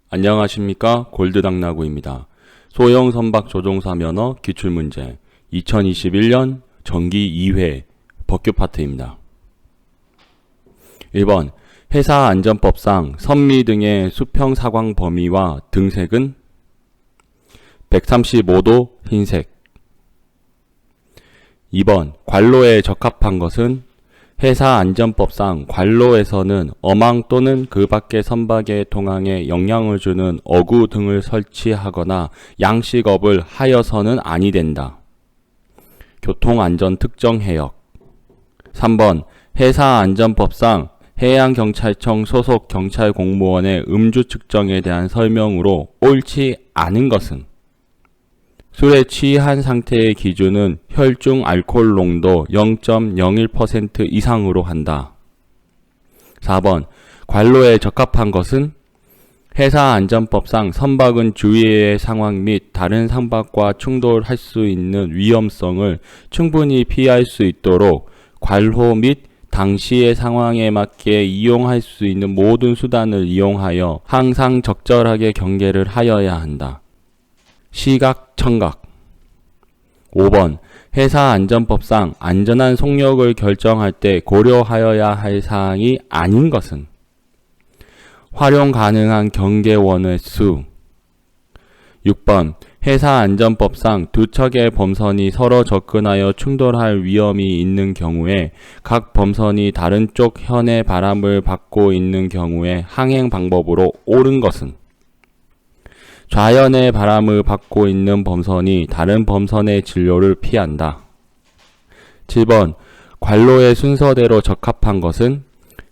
안녕하십니까, 골드당나구입니다. 소형 선박 조종사 면허 기출문제 2021년 정기 2회 법규 파트입니다. 1번 회사 안전법상 선미 등의 수평 사광 범위와 등색은 135도 흰색. 2번 관로에 적합한 것은 회사 안전법상 관로에서는 어망 또는 그 밖의 선박의 통항에 영향을 주는 어구 등을 설치하거나 양식업을 하여서는 아니 된다. 교통안전 특정 해역. 3번 회사 안전법상 해양경찰청 소속 경찰 공무원의 음주 측정에 대한 설명으로 옳지 않은 것은 술에 취한 상태의 기준은 혈중 알코올 농도 0.01% 이상으로 한다. 4번 관로에 적합한 것은 회사 안전법상 선박은 주위의 상황 및 다른 선박과 충돌할 수 있는 위험성을 충분히 피할 수 있도록 관로 및 당시의 상황에 맞게 이용할 수 있는 모든 수단을 이용하여 항상 적절하게 경계를 하여야 한다. 시각, 청각. 5번 회사 안전법상 안전한 속력을 결정할 때 고려하여야 할 사항이 아닌 것은 활용 가능한 경계원의 수. 6번 회사 안전법상 두 척의 범선이 서로 접근하여 충돌할 위험이 있는 경우에 각 범선이 다른 쪽 현의 바람을 받고 있는 경우에 항행 방법으로 옳은 것은 좌현의 바람을 받고 있는 범선이 다른 범선의 진로를 피한다. 7번 관로의 순서대로 적합한 것은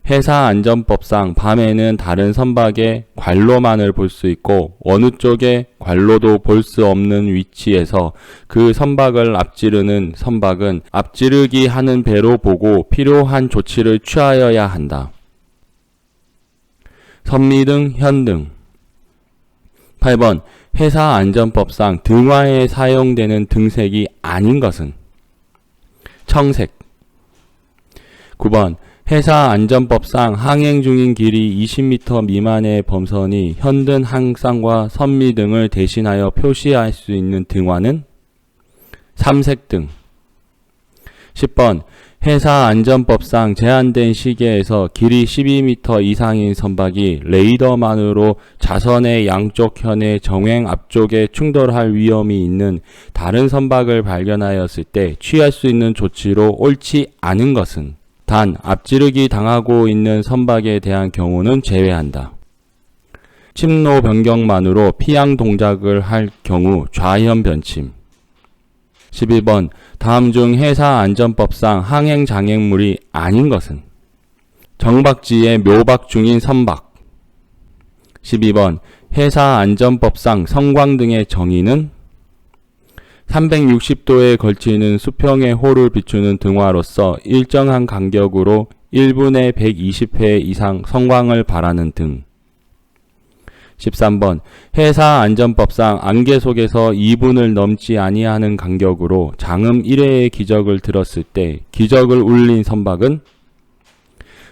회사 안전법상 밤에는 다른 선박의 관로만을 볼 수 있고 어느 쪽의 관로도 볼 수 없는 위치에서 그 선박을 앞지르는 선박은 앞지르기 하는 배로 보고 필요한 조치를 취하여야 한다. 선미등, 현등. 8번 회사 안전법상 등화에 사용되는 등색이 아닌 것은 청색. 9번 회사 안전법상 항행 중인 길이 20m 미만의 범선이 현등 항상과 선미 등을 대신하여 표시할 수 있는 등화는 삼색등. 10번 회사 안전법상 제한된 시계에서 길이 12m 이상인 선박이 레이더만으로 자선의 양쪽 현의 정행 앞쪽에 충돌할 위험이 있는 다른 선박을 발견하였을 때 취할 수 있는 조치로 옳지 않은 것은 단 앞지르기 당하고 있는 선박에 대한 경우는 제외한다. 침로 변경만으로 피항 동작을 할 경우 좌현 변침. 11번 다음 중 회사 안전법상 항행 장애물이 아닌 것은 정박지에 묘박 중인 선박. 12번 회사 안전법상 성광등의 정의는 360도에 걸치는 수평의 호를 비추는 등화로서 일정한 간격으로 1분에 120회 이상 성광을 발하는 등. 13번 회사 안전법상 안개 속에서 2분을 넘지 아니하는 간격으로 장음 1회의 기적을 들었을 때 기적을 울린 선박은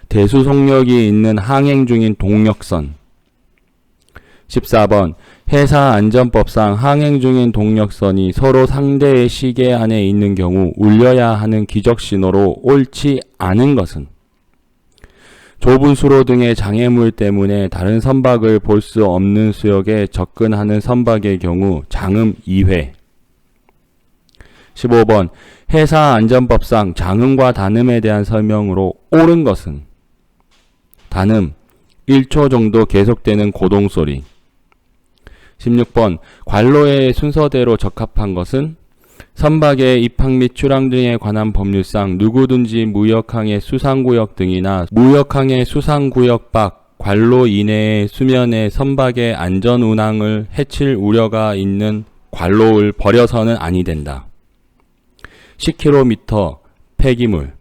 대수 속력이 있는 항행 중인 동력선. 14번 회사 안전법상 항행 중인 동력선이 서로 상대의 시계 안에 있는 경우 울려야 하는 기적 신호로 옳지 않은 것은 좁은 수로 등의 장애물 때문에 다른 선박을 볼 수 없는 수역에 접근하는 선박의 경우 장음 2회. 15번 회사 안전법상 장음과 단음에 대한 설명으로 옳은 것은 단음 1초 정도 계속되는 고동소리. 16번 관로의 순서대로 적합한 것은 선박의 입항 및 출항 등에 관한 법률상 누구든지 무역항해 수상구역 등이나 무역항해 수상구역 밖 관로 이내의 수면에 선박의 안전운항을 해칠 우려가 있는 관로를 버려서는 아니 된다. 10km 폐기물.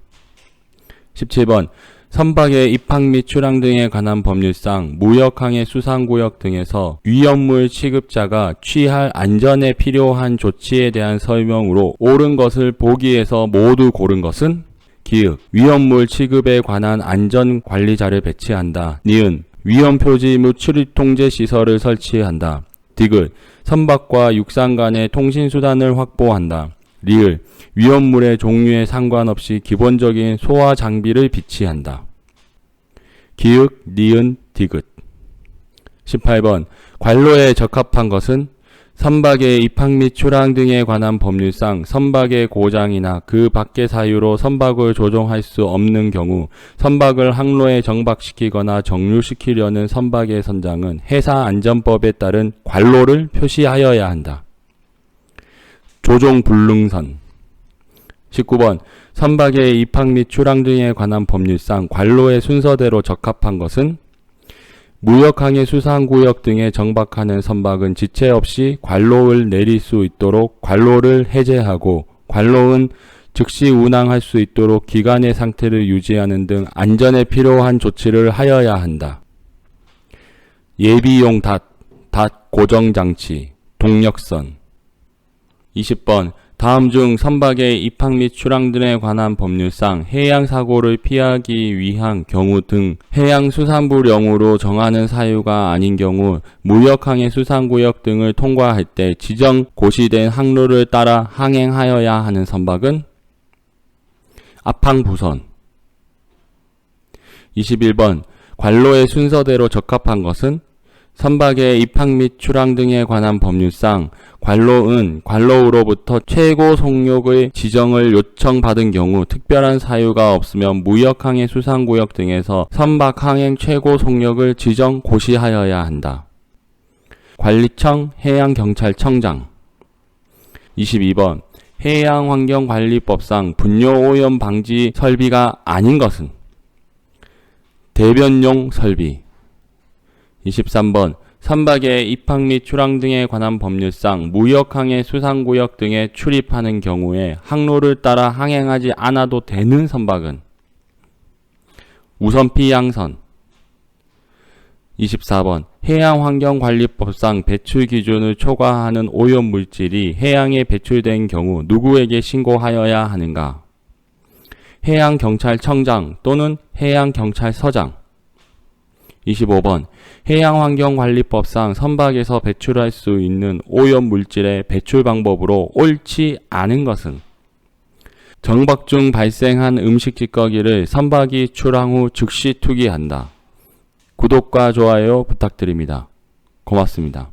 17번 선박의 입항 및 출항 등에 관한 법률상 무역항해 수상구역 등에서 위험물 취급자가 취할 안전에 필요한 조치에 대한 설명으로 옳은 것을 보기에서 모두 고른 것은 기읍 위험물 취급에 관한 안전관리자를 배치한다. 니은 위험 표지 및 출입 통제 시설을 설치한다. 디귿, 선박과 육상 간의 통신 수단을 확보한다. 리을, 위험물의 종류에 상관없이 기본적인 소화 장비를 비치한다. 기역, 니은, 디귿. 18번, 관로에 적합한 것은 선박의 입항 및 출항 등에 관한 법률상 선박의 고장이나 그 밖의 사유로 선박을 조종할 수 없는 경우 선박을 항로에 정박시키거나 정류시키려는 선박의 선장은 해사안전법에 따른 관로를 표시하여야 한다. 조종 불능선. 19번, 선박의 입항 및 출항 등에 관한 법률상 관로의 순서대로 적합한 것은 무역항해 수상구역 등에 정박하는 선박은 지체 없이 관로를 내릴 수 있도록 관로를 해제하고 관로는 즉시 운항할 수 있도록 기간의 상태를 유지하는 등 안전에 필요한 조치를 하여야 한다. 예비용 닷 고정장치, 동력선. 20번, 다음 중 선박의 입항 및 출항 등에 관한 법률상 해양사고를 피하기 위한 경우 등 해양수산부령으로 정하는 사유가 아닌 경우 무역항해 수산구역 등을 통과할 때 지정 고시된 항로를 따라 항행하여야 하는 선박은 앞항부선. 21번, 관로의 순서대로 적합한 것은 선박의 입항 및 출항 등에 관한 법률상 관로은 관로우로부터 최고 속력의 지정을 요청받은 경우 특별한 사유가 없으면 무역항해 수상구역 등에서 선박 항행 최고 속력을 지정 고시하여야 한다. 관리청 해양경찰청장. 22번, 해양환경관리법상 분뇨오염 방지 설비가 아닌 것은 대변용 설비. 23번, 선박의 입항 및 출항 등에 관한 법률상 무역항해 수상구역 등에 출입하는 경우에 항로를 따라 항행하지 않아도 되는 선박은 우선피 양선. 24번, 해양환경관리법상 배출 기준을 초과하는 오염물질이 해양에 배출된 경우 누구에게 신고하여야 하는가? 해양경찰청장 또는 해양경찰서장. 25번, 해양환경관리법상 선박에서 배출할 수 있는 오염물질의 배출 방법으로 옳지 않은 것은 정박 중 발생한 음식 찌꺼기를 선박이 출항 후 즉시 투기한다. 구독과 좋아요 부탁드립니다. 고맙습니다.